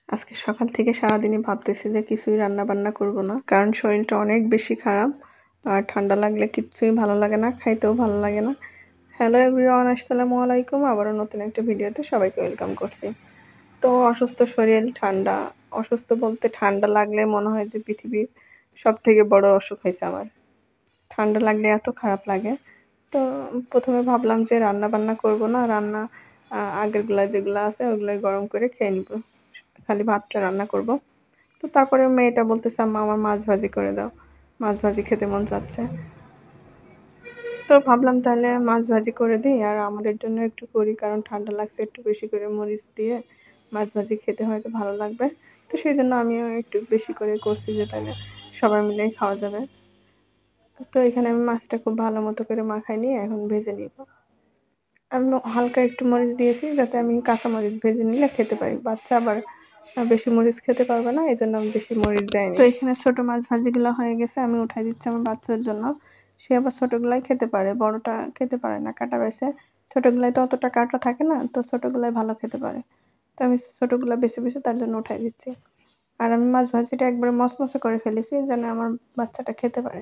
আজকে সকাল থেকে সারাদিনই ভাবতেছি যে কিছুই রান্না বান্না করব না, কারণ শরীরটা অনেক বেশি খারাপ। আর ঠান্ডা লাগলে কিচ্ছুই ভালো লাগে না, খাইতেও ভালো লাগে না। হ্যালো এভরিওয়ান, আসসালামু আলাইকুম। আবারও নতুন একটা ভিডিওতে সবাইকে ওয়েলকাম করছি। তো অসুস্থ শরীর, ঠান্ডা, অসুস্থ বলতে ঠান্ডা লাগলে মনে হয় যে পৃথিবীর সব থেকে বড় অসুখ হয়েছে আমার। ঠান্ডা লাগলে এত খারাপ লাগে। তো প্রথমে ভাবলাম যে রান্না বান্না করব না, রান্না আগেরগুলা যেগুলো আছে ওগুলোই গরম করে খেয়ে নিব, খালি ভাতটা রান্না করব। তো তারপরে মেয়েটা বলতেছে, আম্মা আমার মাছ ভাজি করে দাও, মাছ ভাজি খেতে মন চাচ্ছে। তো ভাবলাম তাহলে মাছ ভাজি করে দিই, আর আমাদের জন্য একটু করি, কারণ ঠান্ডা লাগছে, একটু বেশি করে মরিচ দিয়ে মাছ ভাজি খেতে হয়তো ভালো লাগবে। তো সেই জন্য আমিও একটু বেশি করে করছি, যে তাহলে সবাই মিলেই খাওয়া যাবে। তো এখানে আমি মাছটা খুব ভালো মতো করে মাখাই নিয়ে এখন ভেজে নিব। আমি হালকা একটু মরিচ দিয়েছি, যাতে আমি কাঁচা মরিচ ভেজে নিলে খেতে পারি। বাচ্চা আবার বেশি মরিচ খেতে পারবে না, এই জন্য আমি বেশি মরিচ দেয়নি। তো এখানে ছোট মাছ ভাজিগুলো হয়ে গেছে, আমি উঠাই দিচ্ছি আমার বাচ্চার জন্য। সে আবার ছোটোগুলাই খেতে পারে, বড়টা খেতে পারে না, কাটা বেছে। ছোটোগুলাই তো অতটা কাটা থাকে না, তো ছোটোগুলাই ভালো খেতে পারে। তো আমি ছোটোগুলো বেছে বেছে তার জন্য উঠাই দিচ্ছি। আর আমি মাছ ভাজিটা একবারে মশমশে করে ফেলেছি, যেন আমার বাচ্চাটা খেতে পারে।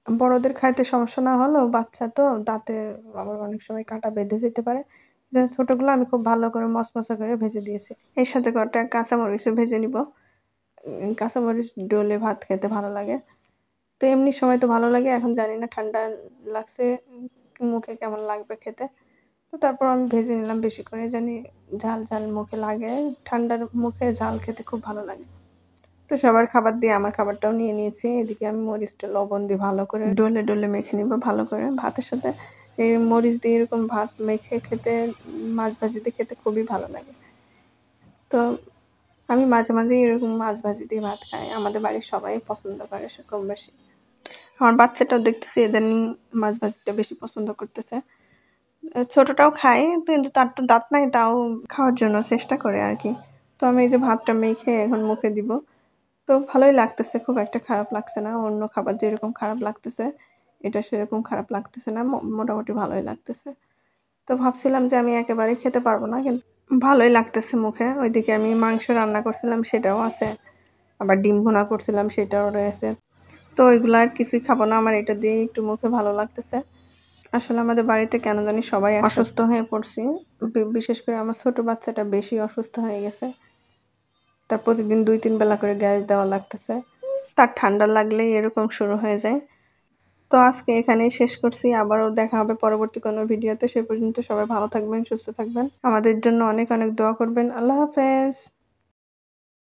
বড়দের খাইতে সমস্যা না হলেও বাচ্চা তো দাঁতে আবার অনেক সময় কাঁটা বেঁধে যেতে পারে। যে ছোটগুলো আমি খুব ভালো করে মশমশা করে ভেজে দিয়েছি। এর সাথে কয়েকটা কাঁচামরিচও ভেজে নিব। কাঁচামরিচ ডলে ভাত খেতে ভালো লাগে। তো এমনি সময় তো ভালো লাগে, এখন জানি না ঠান্ডা লাগছে মুখে কেমন লাগবে খেতে। তো তারপর আমি ভেজে নিলাম বেশি করে, জানি ঝাল ঝাল মুখে লাগে। ঠান্ডার মুখে ঝাল খেতে খুব ভালো লাগে। তো সবার খাবার দিয়ে আমার খাবারটাও নিয়ে নিয়েছি। এদিকে আমি মরিচটা লবণ দিয়ে ভালো করে ডলে ডলে মেখে নিব ভালো করে। ভাতের সাথে এই মরিচ দিয়ে এরকম ভাত মেখে খেতে, মাছ ভাজি দিয়ে খেতে খুবই ভালো লাগে। তো আমি মাঝে মাঝে এরকম মাছ ভাজি দিয়ে ভাত খাই, আমাদের বাড়ির সবাই পছন্দ করে কম বেশি। আমার বাচ্চাটাও দেখতেছি ইদানিং মাছ ভাজিটা বেশি পছন্দ করতেছে। ছোটটাও খায়, কিন্তু তার তো দাঁত নাই, তাও খাওয়ার জন্য চেষ্টা করে আর কি। তো আমি এই যে ভাতটা মেখে এখন মুখে দিব। তো ভালোই লাগতেছে, খুব একটা খারাপ লাগছে না। অন্য খাবার যেরকম খারাপ লাগতেছে, এটা সেরকম খারাপ লাগতেছে না, মোটামুটি ভালোই লাগতেছে। তো ভাবছিলাম যে আমি একেবারে খেতে পারবো না, কিন্তু ভালোই লাগতেছে মুখে। ওইদিকে আমি মাংস রান্না করছিলাম, সেটাও আছে। আবার ডিম ভুনা করছিলাম, সেটাও রয়েছে। তো ওইগুলো আর কিছুই খাবো না, আমার এটা দিয়ে একটু মুখে ভালো লাগতেছে। আসলে আমাদের বাড়িতে কেন জানি সবাই অসুস্থ হয়ে পড়ছি। বিশেষ করে আমার ছোট বাচ্চাটা বেশি অসুস্থ হয়ে গেছে। তার প্রতিদিন 2-3 বেলা করে গ্যাস দেওয়া লাগতেছে। তার ঠান্ডা লাগলেই এরকম শুরু হয়ে যায়। তো আজকে এখানেই শেষ করছি, আবারও দেখা হবে পরবর্তী কোনো ভিডিওতে। সে পর্যন্ত সবাই ভালো থাকবেন, সুস্থ থাকবেন, আমাদের জন্য অনেক অনেক দোয়া করবেন। আল্লাহ হাফেজ।